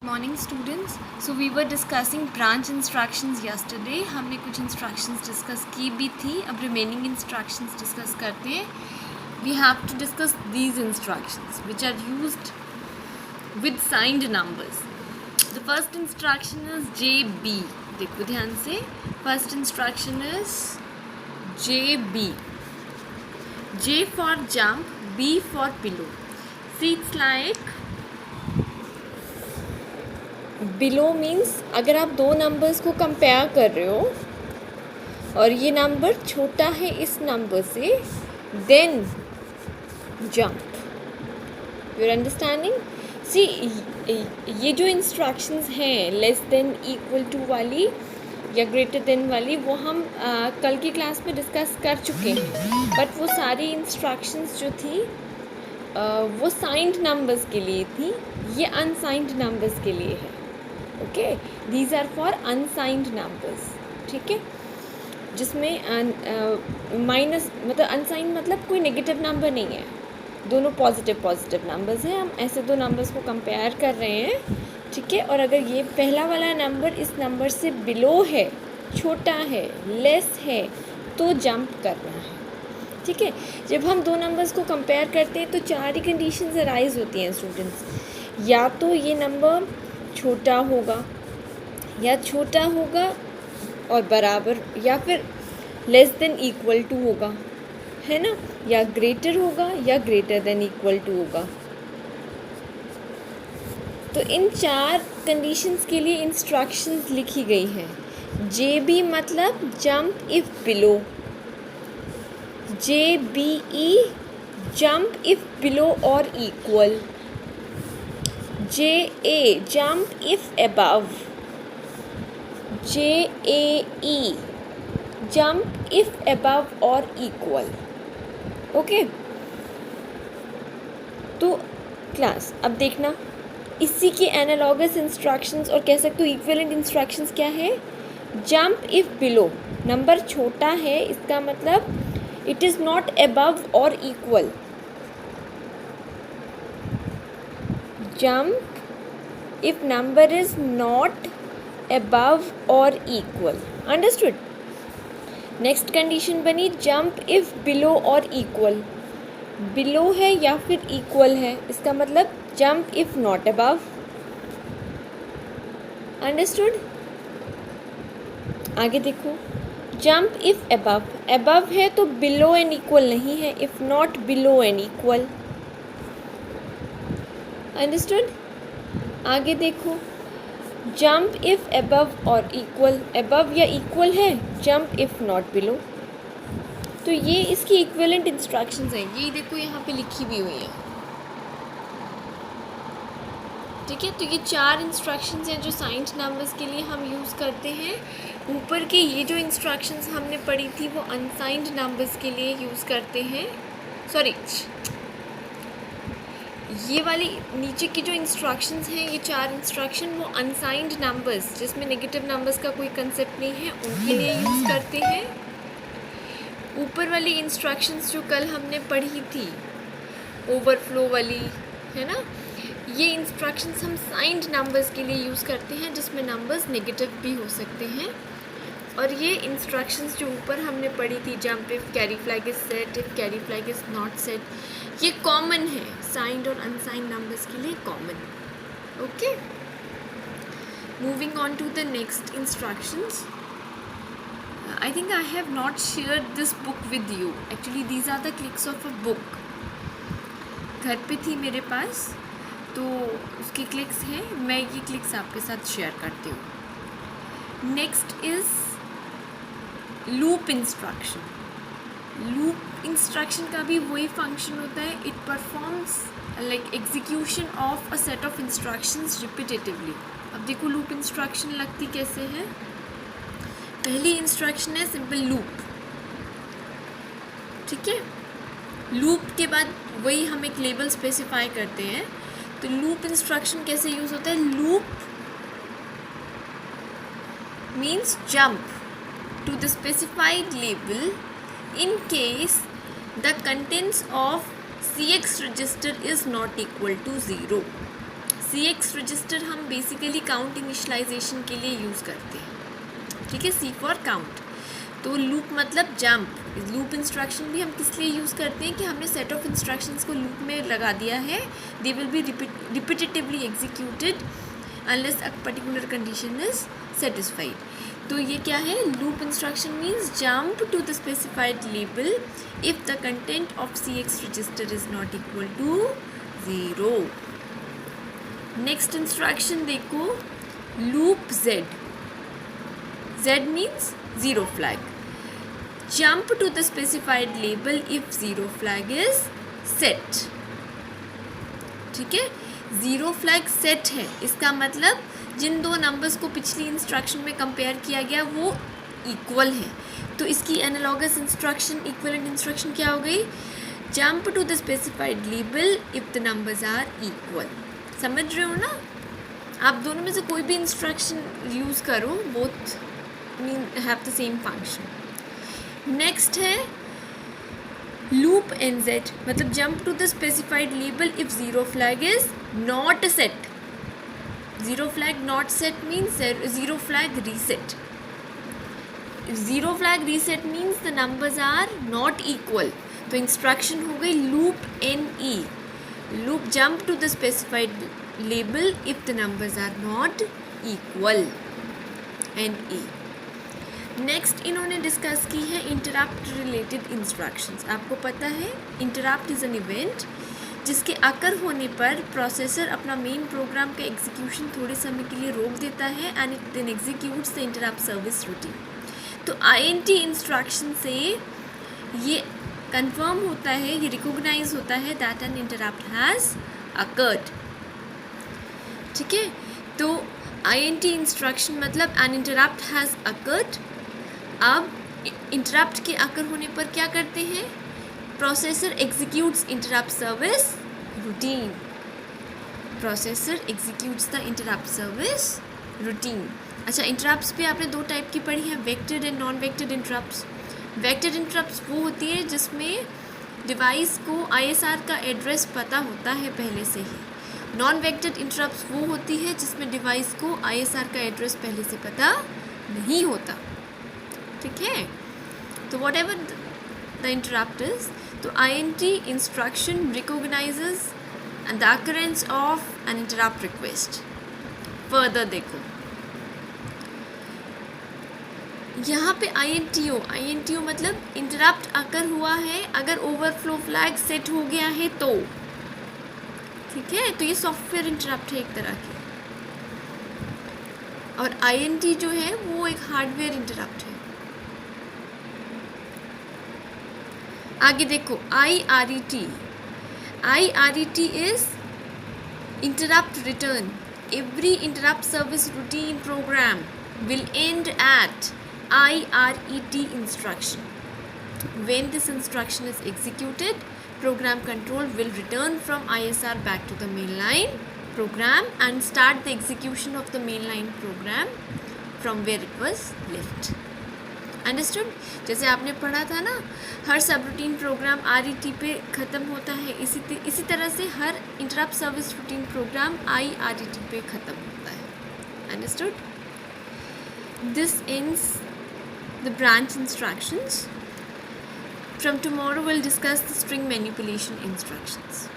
Morning students, so we were discussing branch instructions yesterday. हमने कुछ instructions discuss की भी थी. अब रिमेनिंग इंस्ट्रक्शंस डिस्कस करते हैं. We have to discuss these instructions which are used with signed numbers. The first instruction is JB. देखो ध्यान से. First instruction is JB. J for jump, B for pillow. See, it's like below means अगर आप दो numbers को compare कर रहे हो और ये नंबर छोटा है इस नंबर से, then jump. Your understanding. See, ये जो इंस्ट्रक्शंस हैं लेस देन इक्वल टू वाली या ग्रेटर देन वाली, वो हम कल की क्लास में डिस्कस कर चुके हैं. बट वो सारी इंस्ट्रक्शंस जो थी वो साइंड नंबर्स के लिए थी. ये अनसाइंड नंबर्स के लिए है. Okay, these are for unsigned numbers. ठीक है, जिसमें माइनस मतलब अनसाइंड मतलब कोई नेगेटिव नंबर नहीं है. दोनों पॉजिटिव नंबर्स हैं. हम ऐसे दो नंबर्स को कंपेयर कर रहे हैं. ठीक है, और अगर ये पहला वाला नंबर इस नंबर से बिलो है, छोटा है, लेस है, तो जंप करना है. ठीक है, जब हम दो नंबर्स को कंपेयर करते हैं तो चार ही कंडीशंस अराइज होती हैं स्टूडेंट्स. या तो ये नंबर छोटा होगा, या छोटा होगा और बराबर, या फिर लेस देन इक्वल टू होगा, है ना, या ग्रेटर होगा या ग्रेटर देन इक्वल टू होगा. तो इन चार कंडीशंस के लिए इंस्ट्रक्शंस लिखी गई हैं. JB मतलब jump if below. JBE jump if below और equal. JA jump if above. JAE jump if above or equal. Okay, तो क्लास अब देखना, इसी के एनालॉगस इंस्ट्रक्शंस और कह सकते हो इक्विवेलेंट इंस्ट्रक्शंस क्या है. जंप इफ बिलो, नंबर छोटा है, इसका मतलब इट इज़ नॉट अबव और equal. Jump if number is not above or equal. Understood? Next condition बनी jump if below or equal. Below है या फिर equal है, इसका मतलब jump if not above. Understood? आगे देखो, jump if above. Above है तो below and equal नहीं है. If not below and equal. Understood. आगे देखो, जंप इफ अबव और इक्वल. अबव या इक्वल है, जंप इफ नॉट बिलो. तो ये इसकी इक्विवेलेंट इंस्ट्रक्शंस हैं. ये देखो यहाँ पे लिखी भी हुई हैं. ठीक है, तो ये चार इंस्ट्रक्शंस हैं जो साइंड नंबर्स के लिए हम यूज़ करते हैं. ऊपर के ये जो इंस्ट्रक्शंस हमने पढ़ी थी वो अनसाइंड नंबर्स के लिए यूज़ करते हैं. सॉरी, ये वाली नीचे की जो इंस्ट्रक्शंस हैं, ये चार इंस्ट्रक्शन वो अनसाइंड नंबर्स जिसमें नेगेटिव नंबर्स का कोई कंसेप्ट नहीं है, उनके लिए यूज़ करते हैं. ऊपर वाली इंस्ट्रक्शंस जो कल हमने पढ़ी थी ओवरफ्लो वाली, है ना, ये इंस्ट्रक्शंस हम साइंड नंबर्स के लिए यूज़ करते हैं जिसमें नंबर्स नेगेटिव भी हो सकते हैं. और ये इंस्ट्रक्शंस जो ऊपर हमने पढ़ी थी, jump if carry flag is set, if carry flag is not set, ये कॉमन है साइंड और अनसाइंड नंबर्स के लिए common. Okay, moving on to the next instructions. I think I have not shared this book with you. Actually these are the clicks of a book. घर पे थी मेरे पास, तो उसके क्लिक्स हैं. मैं ये क्लिक्स आपके साथ शेयर करती हूँ. Next is loop instruction. Loop instruction का भी वही फंक्शन होता है. It performs like execution of a set of instructions repetitively. अब देखो लूप इंस्ट्रक्शन लगती कैसे है. पहली इंस्ट्रक्शन है सिंपल लूप. ठीक है, लूप के बाद वही हम एक लेबल स्पेसिफाई करते हैं. तो लूप इंस्ट्रक्शन कैसे यूज़ होता है. Loop means jump to the specified label in case the contents of CX register is not equal to 0. CX register हम बेसिकली काउंट इनिशलाइजेशन के लिए यूज़ करते हैं, ठीक है, C फॉर काउंट। तो लूप मतलब जंप। लूप इंस्ट्रक्शन भी हम किस लिए यूज़ करते हैं कि हमने सेट ऑफ इंस्ट्रक्शंस को लूप में लगा दिया है, they will be repetitively executed unless a particular condition is satisfied. तो ये क्या है, loop instruction means jump to the specified label if the content of CX register is not equal to 0। Next instruction देखो, loop Z। Z means zero flag. Jump to the specified label if zero flag is set, ठीक है। Zero flag set है, इसका मतलब जिन दो numbers को पिछली instruction में कंपेयर किया गया वो इक्वल है। तो इसकी एनालॉगस इंस्ट्रक्शन, इक्वलेंट इंस्ट्रक्शन क्या हो गई, jump to the specified label if the numbers are equal. समझ रहे हो ना, आप दोनों में से कोई भी इंस्ट्रक्शन यूज़ करो, both mean have the same function. Next है लूप NZ, मतलब jump to the specified label if zero flag is not set. Zero flag not set means zero flag reset. Zero flag reset means the numbers are not equal. तो instruction हो गई loop NE, loop jump to the specified label if the numbers are not equal, NE। Next इन्होंने discuss की है interrupt related instructions. आपको पता है interrupt is an event जिसके अकर होने पर प्रोसेसर अपना मेन प्रोग्राम का एग्जीक्यूशन थोड़े समय के लिए रोक देता है and it then executes the interrupt service routine. तो INT इंस्ट्रक्शन से ये कंफर्म होता है, ये रिकॉग्नाइज होता है that an interrupt has occurred, ठीक है। तो INT इंस्ट्रक्शन मतलब एन इंटरप्ट हैज़ अकर्ड। अब इंटरप्ट के अकर होने पर क्या करते हैं, processor executes interrupt service routine. Processor executes the interrupt service routine. अच्छा, इंटरप्ट्स पे आपने दो टाइप की पढ़ी है, vectored and non वेक्टेड interrupts. वेक्टेड interrupts वो होती है जिसमें डिवाइस को ISR का एड्रेस पता होता है पहले से ही। नॉन वेक्टेड इंटरप्ट्स वो होती है जिसमें डिवाइस को ISR का एड्रेस पहले से पता नहीं होता, ठीक है। तो whatever the interrupt is, तो INT instruction recognizes the occurrence of an interrupt request. Further देखो यहाँ पे INTO मतलब इंटरप्ट अकर हुआ है अगर ओवरफ्लो फ्लैग सेट हो गया है तो, ठीक है। तो ये सॉफ्टवेयर इंटरप्ट है एक तरह की, और INT जो है वो एक हार्डवेयर इंटरप्ट है। आगे देखो IRET is interrupt return. Every interrupt service routine program will end at IRET instruction. When this instruction is executed, program control will return from ISR back to the mainline program and start the execution of the mainline program from where it was left. Understood? जैसे आपने पढ़ा था ना, हर सब routine programme RET पे ख़त्म होता है, इसी तरह से हर interrupt service routine program IRET पे ख़त्म होता है। Understood? This ends the branch instructions. From tomorrow we'll discuss the string manipulation instructions.